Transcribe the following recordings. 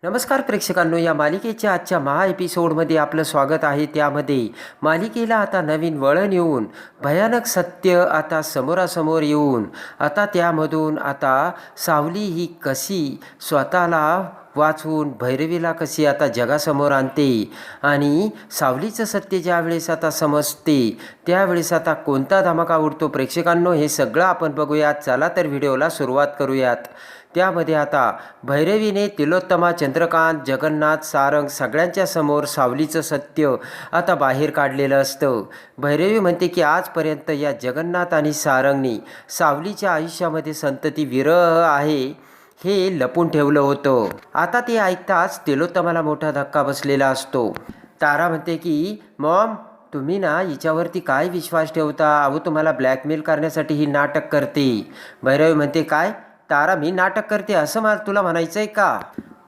नमस्कार प्रेक्षकांनो, या मालिकेच्या आजच्या महा एपिसोडमध्ये आपलं स्वागत आहे. त्यामध्ये मालिकेला आता नवीन वळण येऊन भयानक सत्य आता समोरासमोर येऊन आता त्यामधून आता सावली ही कशी स्वतःला वाचवून भैरवीला कशी आता जगासमोर आणते आणि सावलीचं सत्य ज्यावेळेस आता समजते त्यावेळेस आता कोणता धमाका उडतो प्रेक्षकांनो, हे सगळं आपण बघूयात. चला तर व्हिडिओला सुरुवात करूयात. त्यामध्ये आता भैरवीने तिलोत्तमा, चंद्रकांत, जगन्नाथ, सारंग सगळ्यांच्या समोर सावलीचं सत्य आता बाहेर काढलेलं असतं. भैरवी म्हणते की आजपर्यंत या जगन्नाथ आणि सारंगनी सावलीच्या आयुष्यामध्ये संतती विरह आहे हे लपून ठेवलं होतं. आता ते ऐकताच तिलोत्तमाला मोठा धक्का बसलेला असतो. तारा म्हणते की मॉम, तुम्ही ना हिच्यावरती काय विश्वास ठेवता? अहो, तुम्हाला ब्लॅकमेल करण्यासाठी ही नाटक करते. भैरवी म्हणते काय तारा, मी नाटक करते असं मला तुला म्हणायचं आहे का?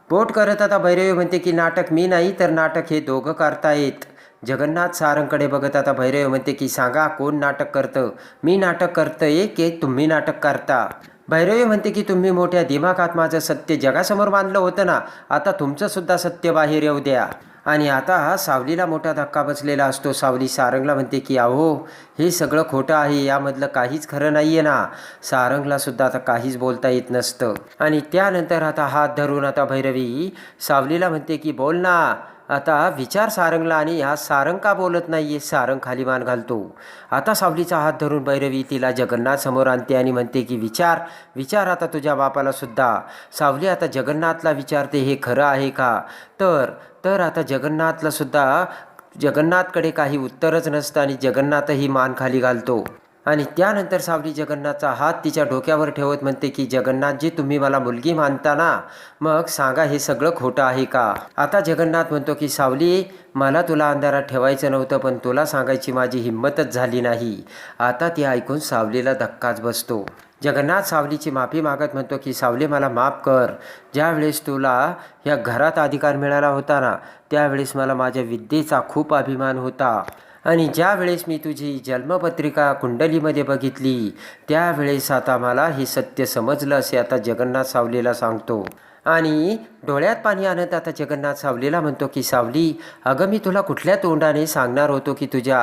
पोट करत आता भैरवी म्हणते की नाटक मी नाही तर नाटक हे दोघं करतायत. जगन्नाथ सारंगकडे बघत आता भैरवी म्हणते की सांगा कोण नाटक करतं? मी नाटक करतंय की तुम्ही नाटक करता? भैरवी म्हणते की तुम्ही मोठ्या दिमागात माझं सत्य जगासमोर मांडलं होतं ना, आता तुमचं सुद्धा सत्य बाहेर येऊ द्या. आणि आता सावलीला मोठा धक्का बसलेला असतो. सावली सारंगला म्हणते की अहो, हे सगळं खोटं आहे, यामधलं काहीच खरं नाही आहे ना. सारंगला सुद्धा आता काहीच बोलता येत नसतं. आणि त्यानंतर आता हात धरून आता भैरवी सावलीला म्हणते की बोल ना. आता विचार सारंगला, आणि हा सारंग का बोलत नाही आहे? सारंग खाली मान घालतो. आता सावलीचा हात धरून भैरवी तिला जगन्नाथ समोर आणते आणि म्हणते की विचार विचार आता तुझ्या बापाला सुद्धा. सावली आता जगन्नाथला विचारते हे खरं आहे का? तर आता जगन्नाथला सुद्धा जगन्नाथकडे काही उत्तरच नसतं आणि जगन्नाथही मान खाली घालतो. आणि त्यानंतर सावली जगन्नाथचा हात तिच्या डोक्यावर ठेवत म्हणते की जगन्नाथजी, तुम्ही मला मुलगी मानता ना, मग सांगा हे सगळं खोटं आहे का? आता जगन्नाथ म्हणतो की सावली, मला तुला अंधारात ठेवायचं नव्हतं, पण तुला सांगायची माझी हिंमतच झाली नाही. आता ते ऐकून सावलीला धक्काच बसतो. जगन्नाथ सावलीची माफी मागत म्हणतो की सावली, मला माफ कर. ज्यावेळेस तुला या घरात अधिकार मिळाला होता ना, त्यावेळेस मला माझ्या विद्येचा खूप अभिमान होता. आणि ज्या वेळेस मी तुझी जन्मपत्रिका कुंडलीमध्ये बघितली त्यावेळेस आता मला हे सत्य समजलं, असे आता जगन्नाथ सावलीला सांगतो. आणि डोळ्यात पाणी आणत आता जगन्नाथ सावलीला म्हणतो की सावली, अगं मी तुला कुठल्या तोंडाने सांगणार होतो की तुझ्या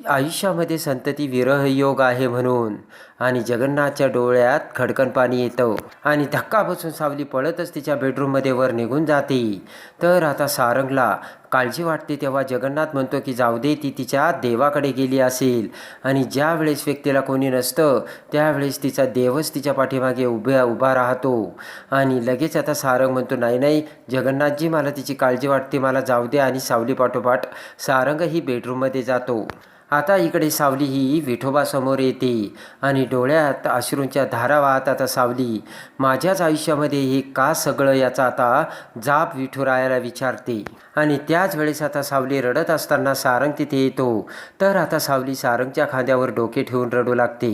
आयुष्यामध्ये संतती विरह योग आहे म्हणून. आणि जगन्नाथच्या डोळ्यात खडकन पाणी येतं आणि धक्का बसून सावली पळतच तिच्या बेडरूममध्ये वर निघून जाते. तर आता सारंगला काळजी वाटते. तेव्हा जगन्नाथ म्हणतो की जाऊ दे, ती तिच्या देवाकडे गेली असेल. आणि ज्या वेळेस व्यक्तीला कोणी नसतं त्यावेळेस तिचा देवच तिच्या पाठीमागे उभा राहतो. आणि लगेच आता सारंग म्हणतो नाही नाही जगन्नाथजी, मला तिची काळजी वाटते, मला जाऊ दे. आणि सावली पाठोपाठ सारंगही बेडरूममध्ये जातो. आता इकडे सावली ही विठोबासमोर येते आणि डोळ्यात अश्रूंच्या धारा वाहत आता सावली, माझ्याच आयुष्यामध्ये हे का सगळं, याचा आता जाब विठुरायाला विचारते. आणि त्याच वेळेस आता सावली रडत असताना सारंग तिथे येतो. तर आता सावली सारंगच्या खांद्यावर डोके ठेवून रडू लागते.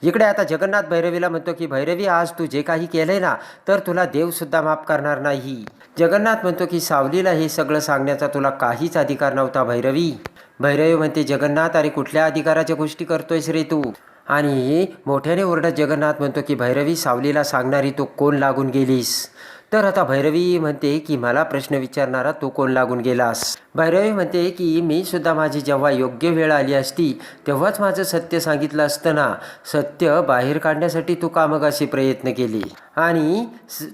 इकडे आता जगन्नाथ भैरवीला म्हणतो की भैरवी, आज तू जे काही केलंय ना, तर तुला देवसुद्धा माफ करणार नाही. जगन्नाथ म्हणतो की सावलीला हे सगळं सांगण्याचा तुला काहीच अधिकार नव्हता भैरवी. भैरवी म्हणते जगन्नाथ, अरे कुठल्या अधिकाराच्या गोष्टी करतोयस रे तू? आणि मोठ्याने ओरडत जगन्नाथ म्हणतो की भैरवी, सावलीला सांगणारी तू कोण लागून गेलीस? तर आता भैरवी म्हणते की मला प्रश्न विचारणारा तू कोण लागून गेलास? भैरवी म्हणते की मी सुद्धा माझी जेव्हा योग्य वेळ आली असती तेव्हाच माझं सत्य सांगितलं असतं ना. सत्य बाहेर काढण्यासाठी तू का मग असे प्रयत्न केले? आणि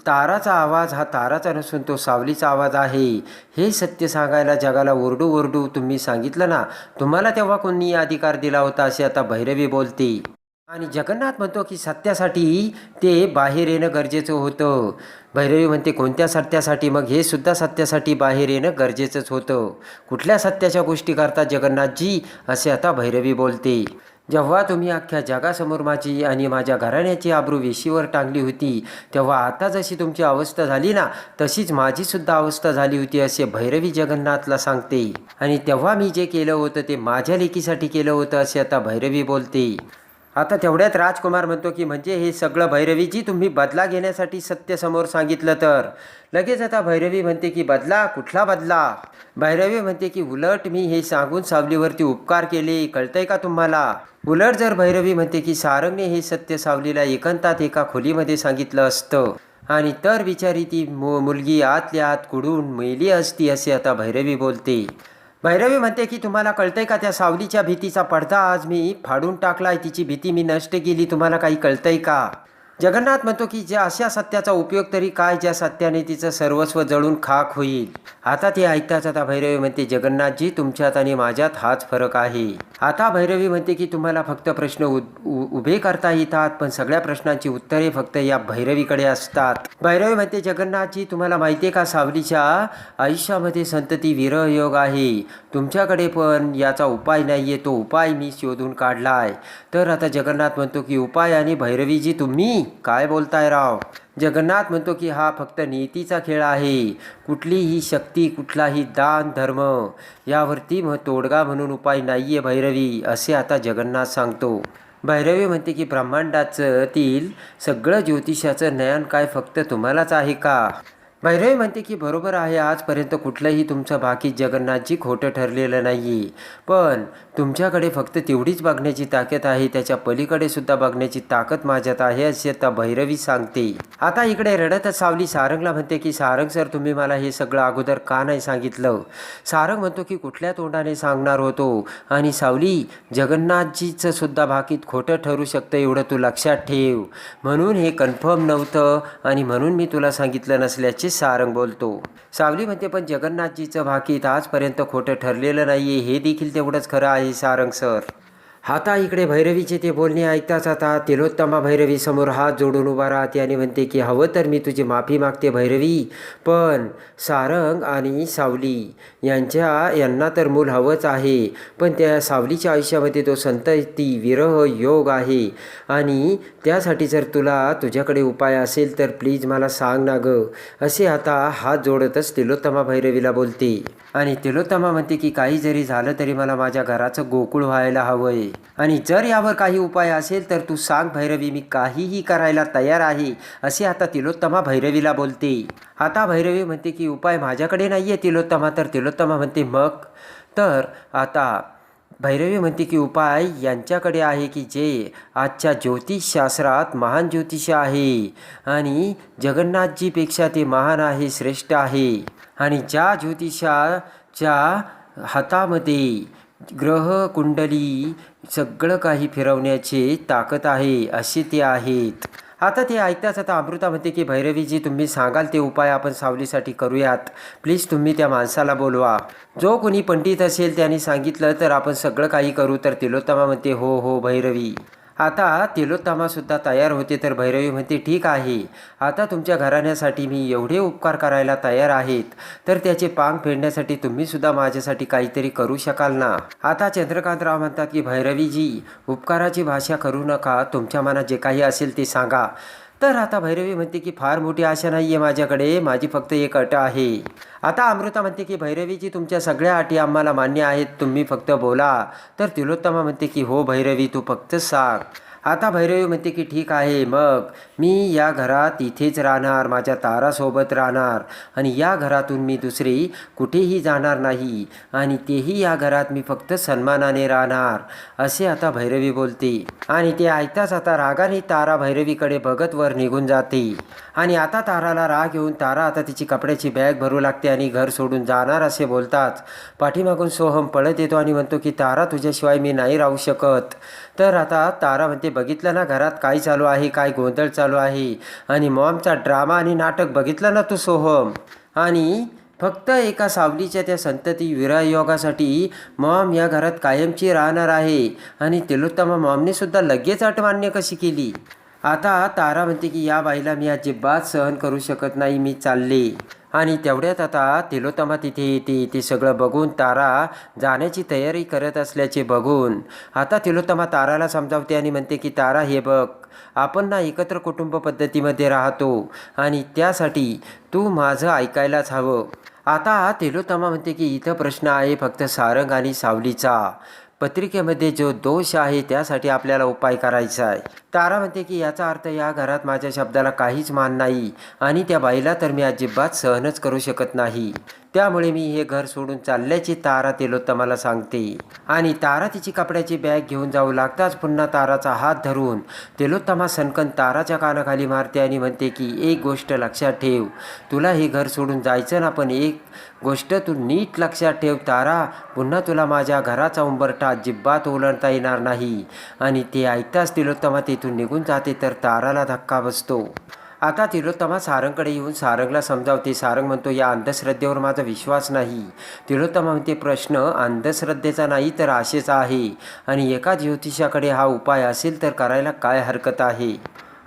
ताराचा आवाज हा ताराचा नसून तो सावलीचा आवाज आहे हे सत्य सांगायला जगाला ओरडू ओरडू तुम्ही सांगितलं ना, तुम्हाला तेव्हा कोणी अधिकार दिला होता, असे आता भैरवी बोलते. आणि जगन्नाथ म्हणतो की सत्यासाठी ते बाहेर येणं गरजेचं होतं. भैरवी म्हणते कोणत्या सत्यासाठी? मग हे सुद्धा सत्यासाठी बाहेर येणं गरजेचंच होतं. कुठल्या सत्याच्या गोष्टी करतात जगन्नाथजी, असे आता भैरवी बोलते. जेव्हा तुम्ही अख्ख्या जगासमोर माझी आणि माझ्या घराण्याची आबरू वेशीवर टांगली होती तेव्हा आता जशी तुमची अवस्था झाली ना, तशीच माझीसुद्धा अवस्था झाली होती, असे भैरवी जगन्नाथला सांगते. आणि तेव्हा मी जे केलं होतं ते माझ्या लेकीसाठी केलं होतं, असे आता भैरवी बोलते. आता तेवढ्यात राजकुमार म्हणतो की म्हणजे हे सगळं भैरवीजी तुम्ही बदला घेण्यासाठी सत्य समोर सांगितलं तर? लगेच आता भैरवी म्हणते की बदला? कुठला बदला? भैरवी म्हणते की उलट मी हे सांगून सावलीवरती उपकार केले, कळतंय का तुम्हाला? उलट जर भैरवी म्हणते की सारंगने हे सत्य सावलीला एकांतात एका खोलीमध्ये सांगितलं असतं आणि तर बिचारी ती मुलगी आतल्या आत कुडून मेली असती असे आता भैरवी बोलते. भैरवी म्हणते की तुम्हाला कळतंय का, त्या सावलीच्या भीतीचा पडदा आज मी फाडून टाकलाय, तिची भीती मी नष्ट केली, तुम्हाला काही कळतंय का? जगन्नाथ म्हणतो की ज्या अशा सत्याचा उपयोग तरी काय, ज्या सत्याने तिचं सर्वस्व जळून खाक होईल. आता ते ऐकताच आता भैरवी म्हणते, जगन्नाथजी तुमच्यात आणि माझ्यात हाच फरक आहे. आता भैरवी म्हणते की तुम्हाला फक्त प्रश्न उभे करता येतात, पण सगळ्या प्रश्नांची उत्तरे फक्त या भैरवीकडे असतात. भैरवी म्हणते, जगन्नाथजी तुम्हाला माहिती आहे का, सावलीच्या आयुष्यामध्ये संतती विरह योग आहे. तुमच्याकडे पण याचा उपाय नाहीये, तो उपाय मी शोधून काढलाय. तर आता जगन्नाथ म्हणतो की उपाय आणि भैरवीजी तुम्ही काय बोलताय राव? जगन्नाथ म्हणतो की हा फक्त नियतीचा खेळ आहे. कुठलीही शक्ती, कुठलाही दान धर्म यावरती तोडगा म्हणून उपाय नाहीये भैरवी, असे आता जगन्नाथ सांगतो. भैरवी म्हणते की ब्रह्मांडाचं तील सगळं ज्योतिषाचं ज्ञान काय फक्त तुम्हालाच आहे का? भैरवी म्हणते की बरोबर आहे, आजपर्यंत कुठलंही तुमचं बाकी जगन्नाथजी खोटं ठरलेलं नाही, पण तुमच्याकडे फक्त तेवढीच बघण्याची ताकद आहे, त्याच्या पलीकडे सुद्धा बघण्याची ताकद माझ्यात आहे, असे आता भैरवी सांगते. आता इकडे रडतच सावली सारंगला म्हणते की सारंग सर, तुम्ही मला हे सगळं अगोदर का नाही सांगितलं? सारंग म्हणतो की कुठल्या तोंडाने सांगणार होतो, आणि सावली जगन्नाथजीचं सुद्धा बाकीत खोटं ठरू शकतं एवढं तू लक्षात ठेव, म्हणून हे कन्फर्म नव्हतं आणि म्हणून मी तुला सांगितलं नसल्याचे सारंग बोलतो. सावली म्हणते पण जगन्नाथजीचं भाकीत आजपर्यंत खोटं ठरलेलं नाहीये, हे देखील तेवढंच खरं आहे सारंग सर. आता इकडे भैरवीचे ते बोलणे ऐकताच आता तिलोत्तमा भैरवी समोर हात जोडून उभा राहते आणि म्हणते की हवं तर मी तुझी माफी मागते भैरवी, पण सारंग आणि सावली यांना तर मूल हवंच आहे, पण त्या सावलीच्या आयुष्यामध्ये तो संतती विरह योग आहे, आणि त्यासाठी जर तुझ्याकडे उपाय असेल तर प्लीज मला सांग ना गं, असे आता हात जोडतच तिलोत्तमा भैरवीला बोलते. आणि तिलोत्तमा म्हणते की काही जरी झालं तरी मला माझ्या घराचं गोकुळ व्हायला हवंय, आणि जर यावर काही उपाय असेल तर तू सांग भैरवी, मी काहीही करायला तयार आहे, असे आता तिलोत्तमा भैरवीला बोलते. आता भैरवी म्हणते की उपाय माझ्याकडे नाहीये तिलोत्तमा. तर तिलोत्तमा म्हणते मग? तर आता भैरवी म्हणते की उपाय यांच्याकडे आहे की जे आजच्या ज्योतिषशास्त्रात महान ज्योतिष आहे, आणि जगन्नाथजीपेक्षा ते महान आहे, श्रेष्ठ आहे, आणि ज्या ज्योतिषाच्या हातामध्ये ग्रह कुंडली सगळं काही फिरवण्याची ताकद आहे, असे ते आहेत. आता ते ऐकताच आता अमृता म्हणते की भैरवीजी तुम्ही सांगाल ते उपाय आपण सावलीसाठी करूयात, प्लीज तुम्ही त्या माणसाला बोलवा, जो कोणी पंडित असेल त्याने सांगितलं तर आपण सगळं काही करू. तर तिलोत्तमा म्हणते हो हो भैरवी. आता तिलोत्तमासुद्धा तयार होते. तर भैरवी म्हणते ठीक आहे, आता तुमच्या घराण्यासाठी मी एवढे उपकार करायला तयार आहेत, तर त्याचे पांग फेडण्यासाठी तुम्हीसुद्धा माझ्यासाठी काहीतरी करू शकाल ना? आता चंद्रकांतराव म्हणतात की भैरवीजी उपकाराची भाषा करू नका, तुमच्या मनात जे काही असेल ते सांगा. तर आता भैरवी म्हणते की फार मोठी आशा नाही आहे माझ्याकडे, माझी फक्त एक अट आहे. आता अमृता म्हणते की भैरवीजी तुमच्या सगळ्या अटी आम्हाला मान्य आहेत, तुम्ही फक्त बोला. तर तिलोत्तमा म्हणते की हो भैरवी, तू फक्त सांग. आता भैरवी म्हणते की ठीक आहे, मग मी या घरात इथेच राहणार, माझ्या तारासोबत राहणार, आणि या घरातून मी दुसरी कुठेही जाणार नाही, आणि तेही या घरात मी फक्त सन्मानाने राहणार, असे आता भैरवी बोलते. आणि ते ऐकताच आता रागाने तारा भैरवीकडे बघत वर निघून जाते. आणि आता ताराला राग येऊन तारा आता तिची कपड्याची बॅग भरू लागते आणि घर सोडून जाणार असे बोलताच पाठीमागून सोहम पळत येतो आणि म्हणतो की तारा तुझ्याशिवाय मी नाही राहू शकत. तर आता तारा म्हणते बघितलं ना घरात काय चालू आहे, काय गोंधळ चालू आहे, आणि मॉमचा ड्रामा आणि नाटक बघितलं ना तू सोहम, आणि फक्त एका सावलीच्या त्या संतती विरहयोगासाठी मॉम या घरात कायमची राहणार आहे. आणि तिलोत्तमा मॉमने सुद्धा लगेच अट मान्य कशी केली? आता तारा म्हणते की या बाईला मी अजिबात सहन करू शकत नाही, मी चालले. आणि तेवढ्यात आता तिलोत्तमा तिथे येते. ते सगळं बघून तारा जाण्याची तयारी करत असल्याचे बघून आता तिलोत्तमा ताराला समजावते आणि म्हणते की तारा हे बघ, आपण ना एकत्र कुटुंब पद्धतीमध्ये राहतो, आणि त्यासाठी तू माझं ऐकायलाच हवं. आता तिलोत्तमा म्हणते की इथं प्रश्न आहे फक्त सारंग आणि सावलीचा. पत्रिकेमध्ये जो दोष आहे त्यासाठी आपल्याला उपाय करायचा आहे. तारा म्हणते की याचा अर्थ या घरात माझ्या शब्दाला काहीच मान नाही, आणि त्या बाईला तर मी अजिबात सहनच करू शकत नाही. त्यामुळे मी हे घर सोडून चालल्याची तारा तिलोत्तमाला सांगते. आणि तारा तिची कपड्याची बॅग घेऊन जाऊ लागताच पुन्हा ताराचा हात धरून तिलोत्तमा सनकन ताराच्या कानाखाली मारते आणि म्हणते की एक गोष्ट लक्षात ठेव, तुला हे घर सोडून जायचं ना, पण एक गोष्ट तू नीट लक्षात ठेव तारा, पुन्हा तुला माझ्या घराचा उंबरठा अजिबात ओलांडता येणार नाही. आणि ते ऐकताच तिलोत्तमा तिथून निघून जाते तर ताराला धक्का बसतो. आता तिलोत्तमा सारंगकडे येऊन सारंगला समजावते. सारंग म्हणतो या अंधश्रद्धेवर माझा विश्वास नाही. तिलोत्तमा म्हणते प्रश्न अंधश्रद्धेचा नाही तर आशेचा आहे, आणि एका ज्योतिषाकडे हा उपाय असेल तर करायला काय हरकत आहे.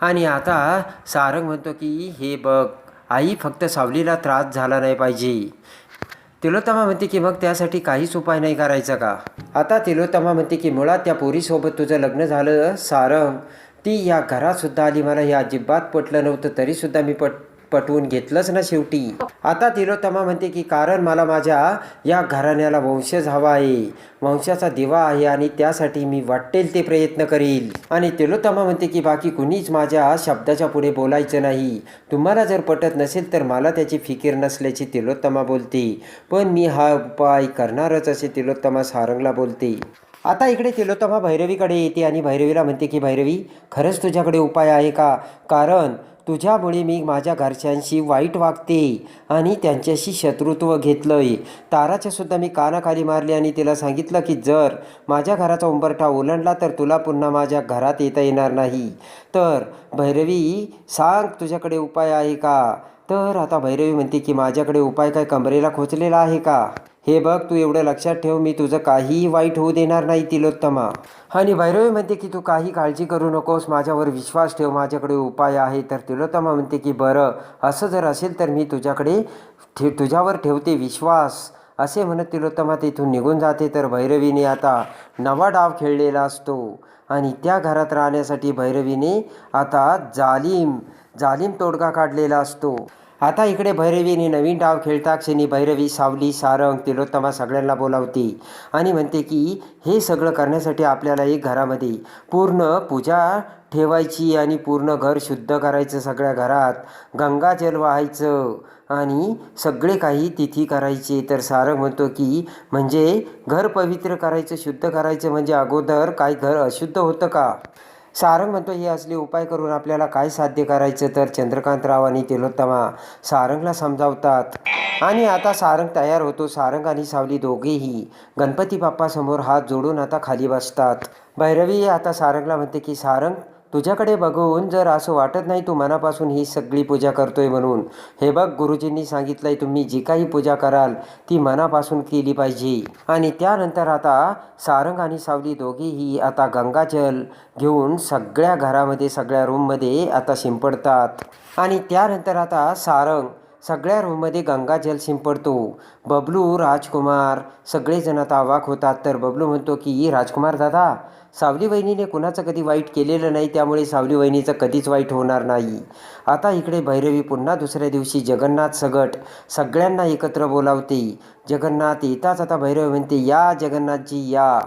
आणि आता सारंग म्हणतो की हे बघ आई, फक्त सावलीला त्रास झाला नाही पाहिजे. तिलोत्तमा म्हणते की मग त्यासाठी काहीच उपाय नाही करायचा का. आता तिलोत्तमा म्हणते की मुळात त्या पोरीसोबत तुझं लग्न झालं सारंग, ती या घरातसुद्धा आली, मला हे अजिबात पटलं नव्हतं, तरीसुद्धा मी पटवून घेतलंच ना शेवटी. आता तिलोत्तमा म्हणते की कारण मला माझ्या या घराण्याला वंशज हवा आहे, वंशाचा दिवा आहे, आणि त्यासाठी मी वाटेल ते प्रयत्न करील. आणि तिलोत्तमा म्हणते की बाकी कुणीच माझ्या शब्दाच्या पुढे बोलायचं नाही. तुम्हाला जर पटत नसेल तर मला त्याची फिकीर नसल्याची तिलोत्तमा बोलते, पण मी हा उपाय करणारच असे तिलोत्तमा सारंगला बोलते. आता इकडे तिलोत्तमा भैरवीकडे येते आणि भैरवीला म्हणते की भैरवी, खरंच तुझ्याकडे उपाय आहे का, कारण तुझ्यामुळे मी माझ्या घरच्यांशी वाईट वागते आणि त्यांच्याशी शत्रुत्व घेतलंय. ताराच्यासुद्धा मी कानाखाली मारली आणि तिला सांगितलं की जर माझ्या घराचा उंबरठा ओलांडला तर तुला पुन्हा माझ्या घरात येता येणार नाही. तर भैरवी सांग तुझ्याकडे उपाय आहे का. तर आता भैरवी म्हणते की माझ्याकडे उपाय काय कमरेला खोचलेला आहे का. हे बघ तू एवढं लक्षात ठेव, मी तुझं काहीही वाईट होऊ देणार नाही तिलोत्तमा. आणि भैरवी म्हणते की तू काही काळजी करू नकोस, माझ्यावर विश्वास ठेव, माझ्याकडे उपाय आहे. तर तिलोत्तमा म्हणते की बरं असं जर असेल तर मी तुझ्यावर ठेवते विश्वास, असे म्हणत तिलोत्तमा तिथून निघून जाते. तर भैरवीने आता नवा डाव खेळलेला असतो आणि त्या घरात राहण्यासाठी भैरवीने आता जालिम तोडगा काढलेला असतो. आता इकडे भैरवीने नवीन डाव खेळता क्षणी भैरवी, सावली, सारंग, तिलोत्तमा सगळ्यांना बोलावते आणि म्हणते की हे सगळं करण्यासाठी आपल्याला एक घरामध्ये पूर्ण पूजा ठेवायची आणि पूर्ण घर शुद्ध करायचं, सगळ्या घरात गंगाजल वाहायचं आणि सगळे काही तिथी करायचे. तर सारंग म्हणतो की म्हणजे घर पवित्र करायचं, शुद्ध करायचं, म्हणजे अगोदर काय घर अशुद्ध होतं का. सारंग म्हणतो हे असले उपाय करून आपल्याला काय साध्य करायचं. तर चंद्रकांतराव आणि तिलोत्तमा सारंगला समजावतात आणि आता सारंग तयार होतो. सारंग आणि सावली दोघेही गणपती बाप्पासमोर हात जोडून आता खाली बसतात. भैरवी आता सारंगला म्हणते की सारंग, तुझ्याकडे बघून जर असं वाटत नाही तू मनापासून ही सगळी पूजा करतोय म्हणून, हे बघ गुरुजींनी सांगितलंय तुम्ही जी काही पूजा कराल ती मनापासून केली पाहिजे. आणि त्यानंतर आता सारंग आणि सावली दोघेही आता गंगाजल घेऊन सगळ्या घरामध्ये, सगळ्या रूममध्ये आता शिंपडतात. आणि त्यानंतर आता सारंग सगळ्या रूममध्ये गंगाजल शिंपडतो. बबलू, राजकुमार सगळेजण आता अवाक होतात. तर बबलू म्हणतो की राजकुमार दादा, सावली वहिनीने कुणाचं कधी वाईट केलेलं नाही, त्यामुळे सावली वहिनीचं कधीच वाईट होणार नाही. आता इकडे भैरवी पुन्हा दुसऱ्या दिवशी जगन्नाथ सगट सगळ्यांना एकत्र बोलावते. जगन्नाथ येताच आता भैरवी म्हणते या जगन्नाथजी या.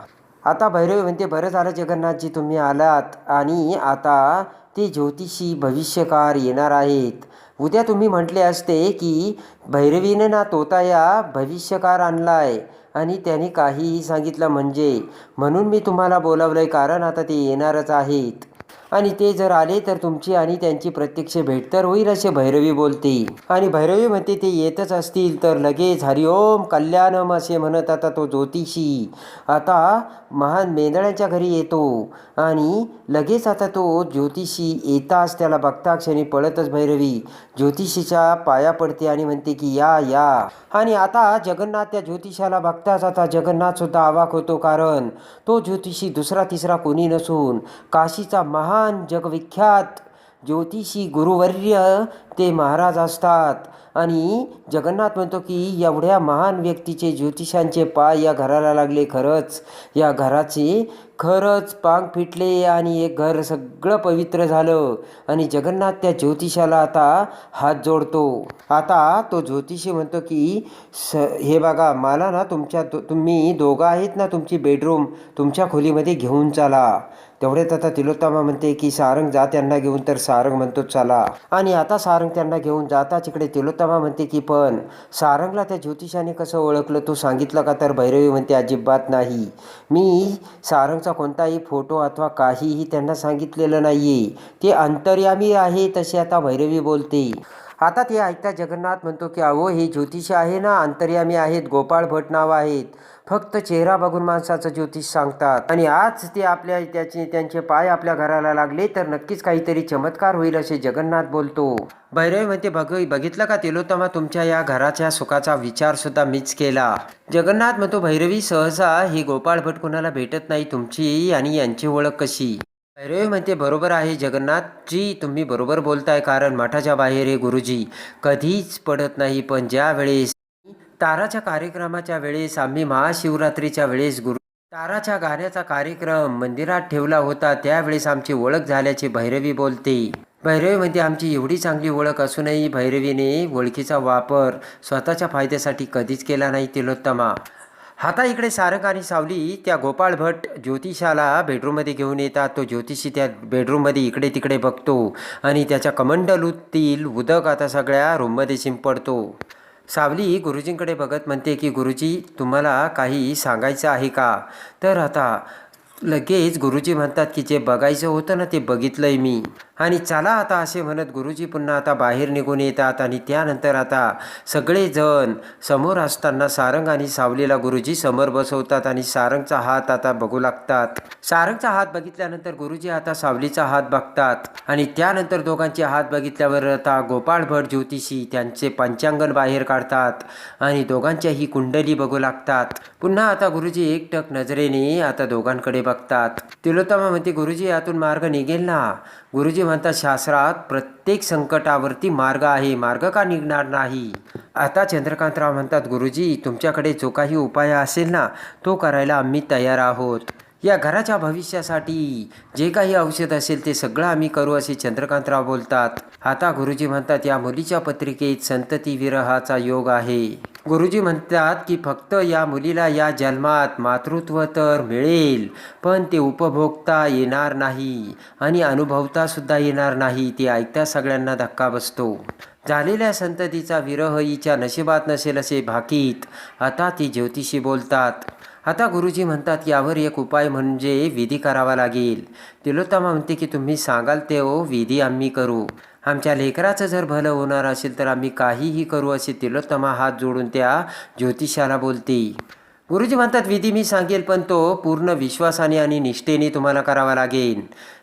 आता भैरवी म्हणते बरं झालं जगन्नाथजी तुम्ही आलात, आणि आता ते ज्योतिषी भविष्यकार येणार आहेत. उद्या तुम्ही म्हटले असते की भैरवीने ना तोता या भविष्यकार आणलाय आणि त्यांनी काहीही सांगितलं, म्हणून मी तुम्हाला बोलावलंय, कारण आता ते येणारच आहेत आणि ते जर आले तर तुमची आणि त्यांची प्रत्यक्ष भेट तर होईल असे भैरवी बोलते. आणि भैरवी म्हणते ते येतच असतील तर लगेच हरिओम कल्याणम असे म्हणत आता तो ज्योतिषी आता महान मेंदळ्यांच्या घरी येतो. आणि लगेच आता तो ज्योतिषी येताच त्याला बघता क्षणी पळतच भैरवी ज्योतिषीच्या पाया पडते आणि म्हणते की या या. आणि आता जगन्नाथ त्या ज्योतिषाला बघताच आता जगन्नाथ सुद्धा अवाक होतो, कारण तो ज्योतिषी दुसरा तिसरा कोणी नसून काशीचा महान जगविख्यात ज्योतिषी गुरुवर्य ते महाराज असतात. आणि जगन्नाथ म्हणतो की एवढ्या महान व्यक्तीचे, ज्योतिषांचे पाय या घराला लागले, खरंच या घराचे खरंच पांग फिटले आणि एक घर सगळं पवित्र झालं. आणि जगन्नाथ त्या ज्योतिषाला आता हात जोडतो. आता तो ज्योतिषी म्हणतो की हे बघा, मला ना तुम्ही दोघं आहेत ना, तुमची बेडरूम तुमच्या खोलीमध्ये घेऊन चला. तेवढ्यात आता तिलोत्तमा म्हणते की सारंग जा त्यांना घेऊन. तर सारंग म्हणतो चला. आणि आता सारंग त्यांना घेऊन जाताच इकडे तिलोत्तमा तिलोत्तमा म्हणते की पण सारंगला त्या ज्योतिषाने कसं ओळखलं, तू सांगितलं का? तर भैरवी म्हणते अजिबात नाही, मी सारंगचा कोणताही फोटो अथवा काहीही त्यांना सांगितलेलं नाही आहे, ते अंतर्यामी आहे तसे आता भैरवी बोलते. आता ते ऐकता जगन्नाथ म्हणतो की अहो हे ज्योतिष आहे ना, अंतर्यामी आहेत, गोपाळ भट नाव आहेत, फक्त चेहरा बघून माणसाचं ज्योतिष सांगतात आणि आज ते त्यांचे पाय आपल्या घराला लागले तर नक्कीच काहीतरी चमत्कार होईल असे जगन्नाथ बोलतो. भैरवी म्हणते बघितलं का तिलोत्तमा, तुमच्या या घराच्या सुखाचा विचार सुद्धा मीच केला. जगन्नाथ म्हणतो भैरवी सहसा ही गोपाळ भट कुणाला भेटत नाही, तुमची आणि यांची ओळख कशी? भैरवी म्हणते बरोबर आहे जगन्नाथजी, तुम्ही बरोबर बोलताय, कारण मठाच्या बाहेर हे गुरुजी कधीच पडत नाही, पण ज्या वेळेस ताराच्या कार्यक्रमाच्या वेळेस आम्ही महाशिवरात्रीच्या वेळेस ताराच्या गाण्याचा कार्यक्रम मंदिरात ठेवला होता, त्यावेळेस आमची ओळख झाल्याची भैरवी बोलते. भैरवी म्हणते आमची एवढी चांगली ओळख असूनही भैरवीने ओळखीचा वापर स्वतःच्या फायद्यासाठी कधीच केला नाही तिलोत्तमा. आता इकडे सारंग आणि सावली त्या गोपाळ भट ज्योतिषाला बेडरूममध्ये घेऊन येतात. तो ज्योतिषी त्या बेडरूममध्ये इकडे तिकडे बघतो आणि त्याच्या कमंडलूतील उदक आता सगळ्या रूममध्ये शिंपडतो. सावली गुरुजींकडे बघत म्हणते की गुरुजी तुम्हाला काही सांगायचं आहे का? तर आता लगेच गुरुजी म्हणतात की जे बघायचं होतं ना ते बघितलंय मी, आणि चला आता असे म्हणत गुरुजी पुन्हा आता बाहेर निघून येतात. आणि त्यानंतर आता सगळेजण समोर असताना सारंग आणि सावलीला गुरुजी समोर बसवतात आणि सारंगचा हात आता बघू लागतात. सारंगचा हात बघितल्यानंतर गुरुजी आता सावलीचा हात बघतात आणि त्यानंतर दोघांचे हात बघितल्यावर आता गोपाळ भट ज्योतिषी त्यांचे पंचांगण बाहेर काढतात आणि दोघांच्याही कुंडली बघू लागतात. पुन्हा आता गुरुजी एकटक नजरेने आता दोघांकडे बघतात. तिलोत्तमा म्हणते गुरुजी यातून मार्ग निघेल ना? गुरुजी म्हणतात शास्त्रात प्रत्येक संकटावरती मार्ग आहे, मार्ग का निघणार नाही? आता चंद्रकांतराव म्हणतात गुरुजी तुमच्याकडे जो काही उपाय असेल ना तो करायला आम्ही तयार आहोत. या घराच्या भविष्यासाठी जे काही औषध असेल ते सगळं आम्ही करू असे चंद्रकांतराव बोलतात. आता गुरुजी म्हणतात या मुलीच्या पत्रिकेत संतती विरहाचा योग आहे. गुरुजी म्हणतात की फक्त या मुलीला या जन्मात मातृत्व तर मिळेल, पण ते उपभोगता येणार नाही आणि अनुभवता सुद्धा येणार नाही. ते ऐकता सगळ्यांना धक्का बसतो. झालेल्या संततीचा विरह हिच्या नशिबात नसेल असे भाकीत आता ती ज्योतिषी बोलतात. आता गुरुजी म्हणतात यावर एक उपाय म्हणजे विधी करावा लागेल. तिलोत्तमा म्हणते की तुम्ही सांगाल ते विधी आम्ही करू. आमच्या लेकराचं जर भलं होणार असेल तर आम्ही काहीही करू असे तिलोत्तमा हात जोडून त्या ज्योतिषाला बोलते. गुरुजी म्हणतात विधी मी सांगेल, पण तो पूर्ण विश्वासाने आणि निष्ठेने तुम्हाला करावा लागेल.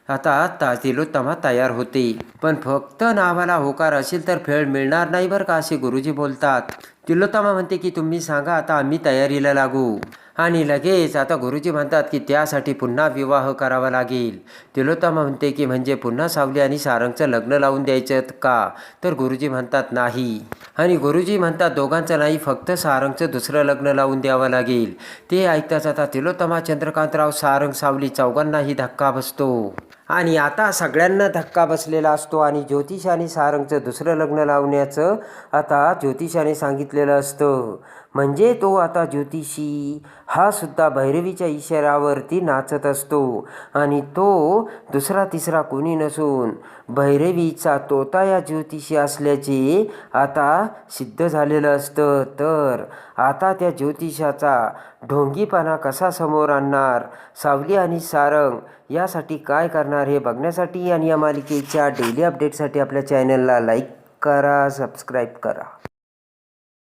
आता तिलोत्तमा तयार होते, पण फक्त नावाला होकार असेल तर फेळ मिळणार नाही बरं का असे गुरुजी बोलतात. तिलोत्तमा म्हणते की तुम्ही सांगा, आता आम्ही तयारीला लागू. आणि लगेच आता गुरुजी म्हणतात की त्यासाठी पुन्हा विवाह करावा लागेल. तिलोत्तमा म्हणते की म्हणजे पुन्हा सावली आणि सारंगचं लग्न लावून द्यायचं का? तर गुरुजी म्हणतात नाही. आणि गुरुजी म्हणतात दोघांचं नाही, फक्त सारंगचं दुसरं लग्न लावून द्यावं लागेल. ते ऐकताच आता तिलोत्तमा, चंद्रकांतराव, सारंग, सावली चौघांनाही धक्का बसतो. आणि आता सगळ्यांना धक्का बसलेला असतो आणि ज्योतिषाने सारंगचं दुसरं लग्न लावण्याचं आता ज्योतिषाने सांगितलेलं असतं. म्हणजे तो आता ज्योतिषी हा सुद्धा भैरवीच्या इशाऱ्यावरती नाचत असतो आणि तो दुसरा तिसरा कोणी नसून भैरवीचा तोता या ज्योतिषी असल्याचे आता सिद्ध झालेलं असतं. तर आता त्या ज्योतिषाचा ढोंगीपणा कसा समोर आणणार सावली आणि सारंग, यासाठी काय करणार हे बघण्यासाठी आणि या मालिकेच्या डेली अपडेटसाठी आपल्या चॅनलला लाईक करा, सबस्क्राईब करा.